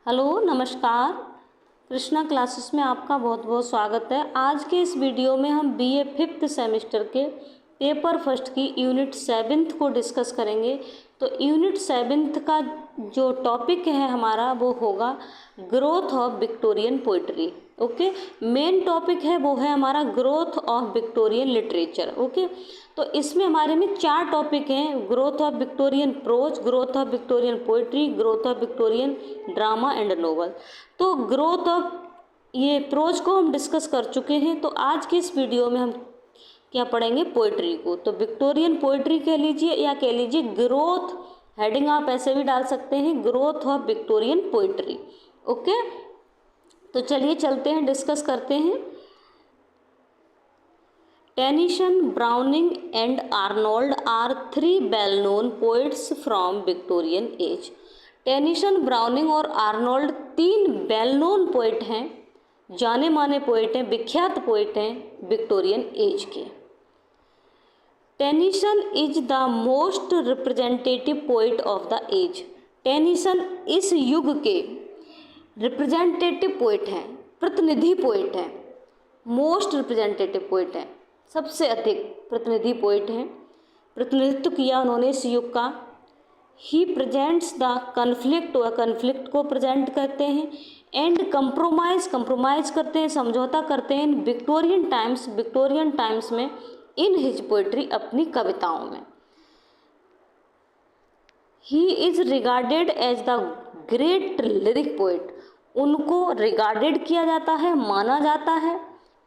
Hello नमस्कार। Krishna classes में आपका बहुत बहुत स्वागत है। आज के इस वीडियो में हम बीए 5th सेमेस्टर के पेपर फर्स्ट की यूनिट 7th को डिस्कस करेंगे। तो यूनिट 7th का जो टॉपिक है हमारा वो होगा growth of Victorian poetry. Okay, main topic है वो है हमारा growth of Victorian literature. Okay, तो इसमें हमारे में 4 टॉपिक हैं: growth of Victorian prose, growth of Victorian poetry, growth of Victorian drama and novel. तो ग्रोथ ऑफ ये प्रोज को हम डिस्कस कर चुके हैं। तो आज के इस वीडियो में हम क्या पढ़ेंगे? पोइट्री को। तो विक्टोरियन पोइट्री कह लीजिए या कह लीजिए ग्रोथ, हेडिंग आप ऐसे भी डाल सकते हैं, growth of Victorian poetry. Okay, तो चलिए चलते हैं, डिस्कस करते हैं। Tennyson, Browning and Arnold are 3 well known poets from Victorian age. Tennyson, Browning और आर्नोल्ड 3 वेल नोन पोइट हैं, जाने माने पोइट हैं, विख्यात पोइट हैं विक्टोरियन एज के। Tennyson is the most representative poet of the age. Tennyson इस युग के रिप्रेजेंटेटिव पोइट हैं, प्रतिनिधि पोइट हैं, मोस्ट रिप्रेजेंटेटिव पोइट हैं, सबसे अधिक प्रतिनिधि पोइट हैं, प्रतिनिधित्व किया उन्होंने इस युग का। ही प्रेजेंट्स द कन्फ्लिक्ट, व कन्फ्लिक्ट को प्रेजेंट करते हैं, एंड कंप्रोमाइज करते हैं, समझौता करते हैं विक्टोरियन टाइम्स में इन हिज पोइट्री, अपनी कविताओं में। He is regarded as the great lyric poet. उनको रिगार्डेड किया जाता है, माना जाता है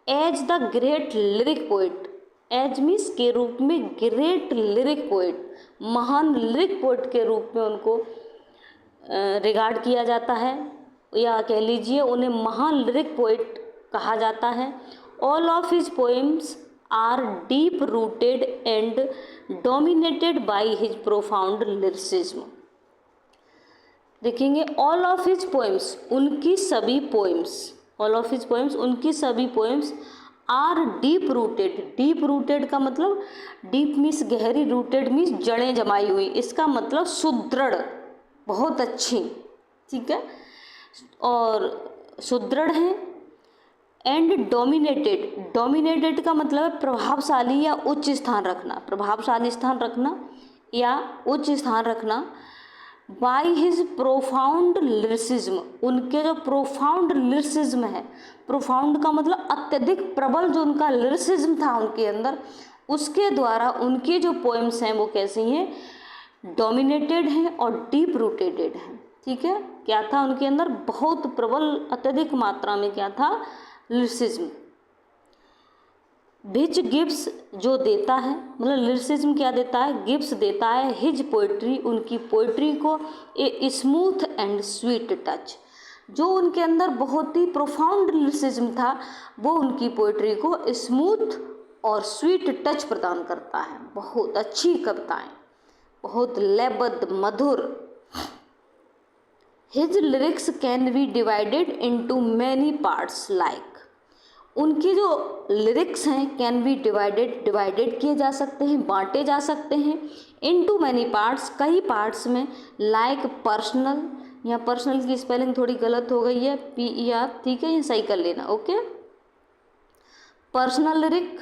as the great lyric poet. As means के रूप में, ग्रेट लिरिक पोइट, महान लिरिक पोइट के रूप में उनको रिगार्ड किया जाता है, या कह लीजिए उन्हें महान लिरिक पोइट कहा जाता है। All of his poems are deep rooted and dominated by his profound lyricism. देखेंगे ऑल ऑफ हिज पोएम्स, उनकी सभी poems, all of his poems, उनकी सभी poems are deep rooted. Deep rooted का मतलब, डीप मीन्स गहरी, रूटेड मीन्स जड़ें जमाई हुई, इसका मतलब सुदृढ़, बहुत अच्छी, ठीक है, और सुदृढ़ हैं। एंड डोमिनेटेड, डोमिनेटेड का मतलब है प्रभावशाली या उच्च स्थान रखना, प्रभावशाली स्थान रखना या उच्च स्थान रखना। बाय हिज प्रोफाउंड लिरिसिज्म, उनके जो प्रोफाउंड लिरिसिज्म है, प्रोफाउंड का मतलब अत्यधिक प्रबल, जो उनका लिरिसिज्म था उनके अंदर, उसके द्वारा उनकी जो पोएम्स हैं वो कैसी हैं? डोमिनेटेड हैं और डीप रूटेड हैं। ठीक है, क्या था उनके अंदर? बहुत प्रबल, अत्यधिक मात्रा में क्या था? लिरिसिज्म। विच गिव्स, जो देता है, मतलब लिरिसिज्म क्या देता है? गिव्स देता है हिज पोइट्री, उनकी पोइट्री को a smooth and sweet touch. जो उनके अंदर बहुत ही प्रोफाउंड लिरिसिज्म था, वो उनकी पोइट्री को स्मूथ और स्वीट टच प्रदान करता है। बहुत अच्छी कविताएं, बहुत लयबद्ध, मधुर। His lyrics can be divided into many parts like, उनकी जो लिरिक्स हैं कैन बी डिवाइडेड किए जा सकते हैं, बांटे जा सकते हैं इनटू मैनी पार्ट्स, कई पार्ट्स में। लाइक पर्सनल, यहाँ पर्सनल की स्पेलिंग थोड़ी गलत हो गई है, PER, ठीक है, ये सही कर लेना। ओके, पर्सनल लिरिक,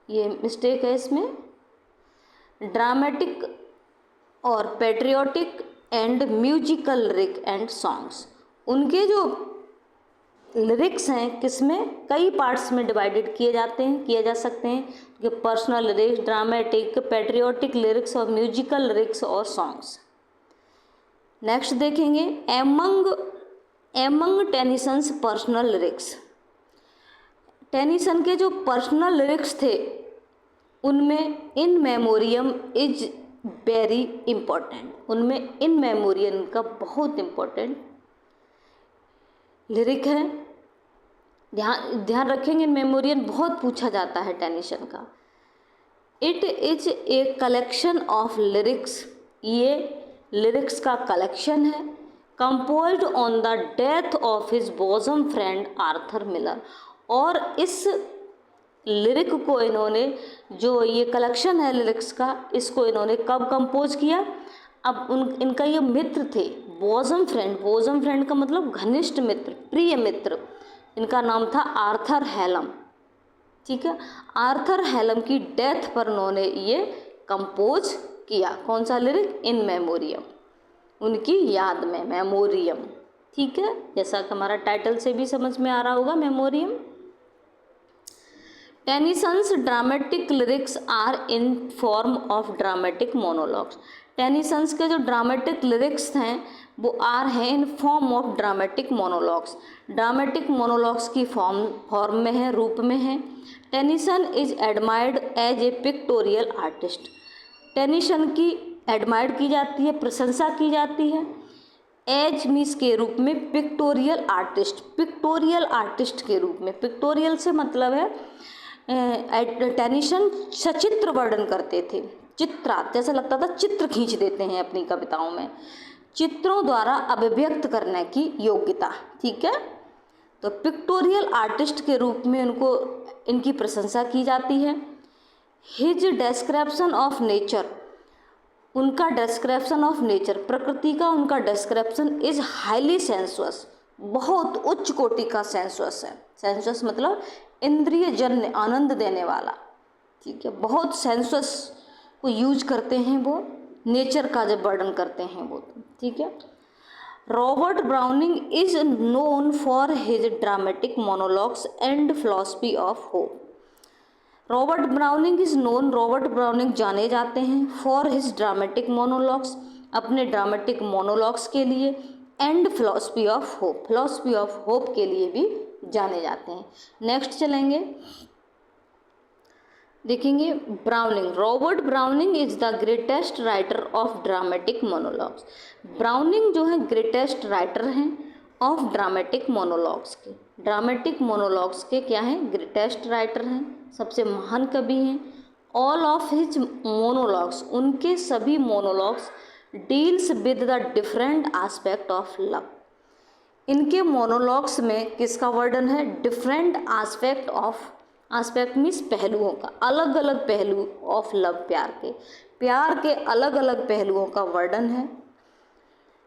ये मिस्टेक है इसमें। ड्रामेटिक और patriotic and musical lyric and songs, उनके जो लिरिक्स हैं किसमें? कई पार्ट्स में डिवाइडेड किए जाते हैं, किए जा सकते हैं, कि personal lyrics, dramatic, patriotic lyrics और म्यूजिकल लिरिक्स और सॉन्ग्स। नेक्स्ट देखेंगे among Tennyson's personal lyrics. Tennyson के जो पर्सनल लिरिक्स थे उनमें इन मेमोरियम इज वेरी इम्पोर्टेंट, उनमें इन मेमोरियम का बहुत इम्पोर्टेंट लिरिक है। ध्यान रखेंगे, मेमोरियन बहुत पूछा जाता है टेनिसन का। It is a collection of lyrics, ये लिरिक्स का कलेक्शन है, composed on the death of his bosom friend Arthur Miller. और इस लिरिक को इन्होंने, जो ये कलेक्शन है लिरिक्स का, इसको इन्होंने कब कंपोज किया? अब इनका ये मित्र थे, बोज़म फ्रेंड का मतलब घनिष्ठ मित्र, प्रिय मित्र। इनका नाम था आर्थर हेलम, ठीक है। आर्थर हेलम की डेथ पर उन्होंने ये कंपोज किया। कौन सा लिरिक? इन मेमोरियम, उनकी याद में, मेमोरियम, ठीक है। जैसा कि हमारा टाइटल से भी समझ में आ रहा होगा, memoriam. Tennyson's dramatic lyrics are in form of dramatic monologues. Tennyson's के जो ड्रामेटिक लिरिक्स हैं वो आर हैं in form of dramatic monologues. Dramatic monologues की फॉर्म में है, रूप में है। Tennyson is admired as a pictorial artist. Tennyson की एडमायर्ड की जाती है, प्रशंसा की जाती है। एज मीन्स के रूप में, पिक्टोरियल आर्टिस्ट, पिक्टोरियल आर्टिस्ट के रूप में। पिक्टोरियल से मतलब है टेनिसन सचित्र वर्णन करते थे, चित्रा, जैसा लगता था चित्र खींच देते हैं अपनी कविताओं में, चित्रों द्वारा अभिव्यक्त करने की योग्यता, ठीक है। तो पिक्टोरियल आर्टिस्ट के रूप में उनको, इनकी प्रशंसा की जाती है। हिज डेस्क्रिप्शन ऑफ नेचर, उनका डिस्क्रिप्शन ऑफ नेचर, प्रकृति का उनका डिस्क्रिप्शन इज हाईली सेंसुअस, बहुत उच्च कोटि का सेंसुअस है। सेंसुअस मतलब इंद्रिय जन्य, आनंद देने वाला, ठीक है। बहुत सेंसुअस को यूज करते हैं वो, नेचर का जब वर्णन करते हैं वो, ठीक है। Robert browning is known for his dramatic monologues and philosophy of hope. Robert browning is known, Robert browning जाने जाते हैं फॉर हिज ड्रामेटिक मोनोलॉग्स, अपने ड्रामेटिक मोनोलॉग्स के लिए, and philosophy of hope, philosophy of hope के लिए भी जाने जाते हैं। नेक्स्ट चलेंगे, देखेंगे browning. Robert browning is the greatest writer of dramatic monologues. Browning जो है ग्रेटेस्ट राइटर हैं ऑफ ड्रामेटिक मोनोलॉग्स के, ड्रामेटिक मोनोलॉग्स के क्या हैं? ग्रेटेस्ट राइटर हैं, सबसे महान कवि हैं। ऑल ऑफ हिज मोनोलॉग्स, उनके सभी monologues deals with the different aspect of love. इनके मोनोलॉग्स में किसका वर्णन है? Different aspect of, aspect means पहलुओं का, अलग अलग पहलू ऑफ लव, प्यार के अलग अलग पहलुओं का वर्णन है।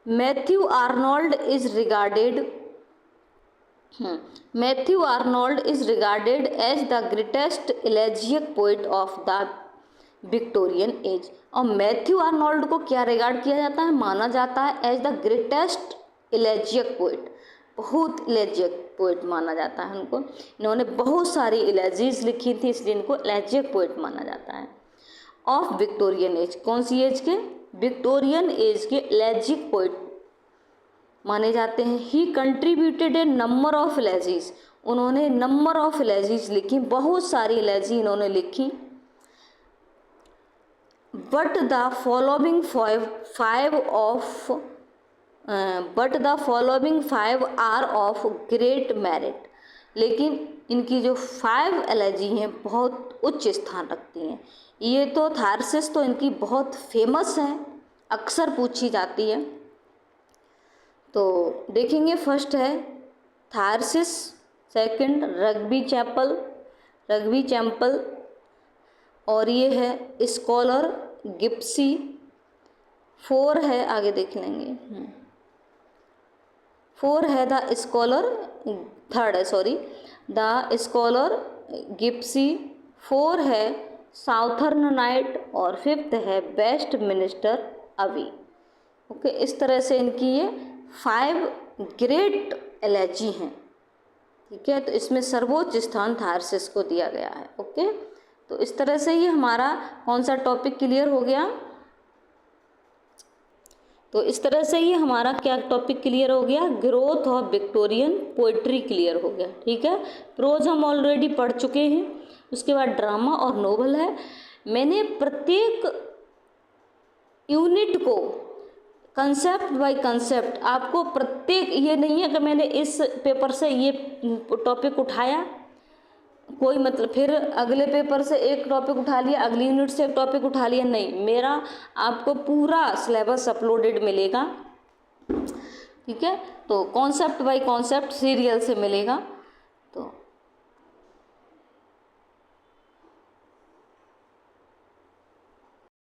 Matthew Arnold is regarded as the greatest elegiac poet of the Victorian age. और मैथ्यू आर्नोल्ड को क्या रिगार्ड किया जाता है? माना जाता है as the greatest elegiac poet, बहुत एलेजियक पोइट माना जाता है उनको। इन्होंने बहुत सारी एलेजीज लिखी थी, इसलिए इनको एलेजियक पोइट माना जाता है। ऑफ विक्टोरियन एज, कौन सी एज के? विक्टोरियन एज के एलेजिक पोइट माने जाते हैं। ही कंट्रीब्यूटेड ए नंबर ऑफ एलेजीज, उन्होंने नंबर ऑफ एलेजीज लिखी, बहुत सारी एलेजी इन्होंने लिखी। But the following five are of great merit, लेकिन इनकी जो 5 एलेजी हैं बहुत उच्च स्थान रखती हैं। ये तो थार्सिस तो इनकी बहुत फेमस है, अक्सर पूछी जाती है। तो देखेंगे, फर्स्ट है थार्सिस, सेकंड रग्बी चैपल, और ये है स्कॉलर गिप्सी। 4 है, आगे देख लेंगे। 4 है द स्कॉलर, थर्ड है सॉरी, द स्कॉलर गिप्सी। 4 है साउथर्न नाइट, और 5th है वेस्ट मिनिस्टर अवी। ओके, इस तरह से इनकी ये 5 ग्रेट एलेजी हैं, ठीक है। तो इसमें सर्वोच्च स्थान थार्सिस को दिया गया है। ओके, तो इस तरह से ये हमारा कौन सा टॉपिक क्लियर हो गया? तो इस तरह से ये हमारा क्या टॉपिक क्लियर हो गया? Growth of Victorian poetry clear हो गया, ठीक है। प्रोज हम ऑलरेडी पढ़ चुके हैं, उसके बाद ड्रामा और नोवेल है। मैंने प्रत्येक यूनिट को कंसेप्ट बाय कंसेप्ट आपको प्रत्येक, ये नहीं है कि मैंने इस पेपर से ये टॉपिक उठाया, कोई मतलब फिर अगले पेपर से एक टॉपिक उठा लिया, अगली यूनिट से एक टॉपिक उठा लिया, नहीं, मेरा आपको पूरा सिलेबस अपलोडेड मिलेगा, ठीक है। तो कॉन्सेप्ट बाय कॉन्सेप्ट सीरियल से मिलेगा।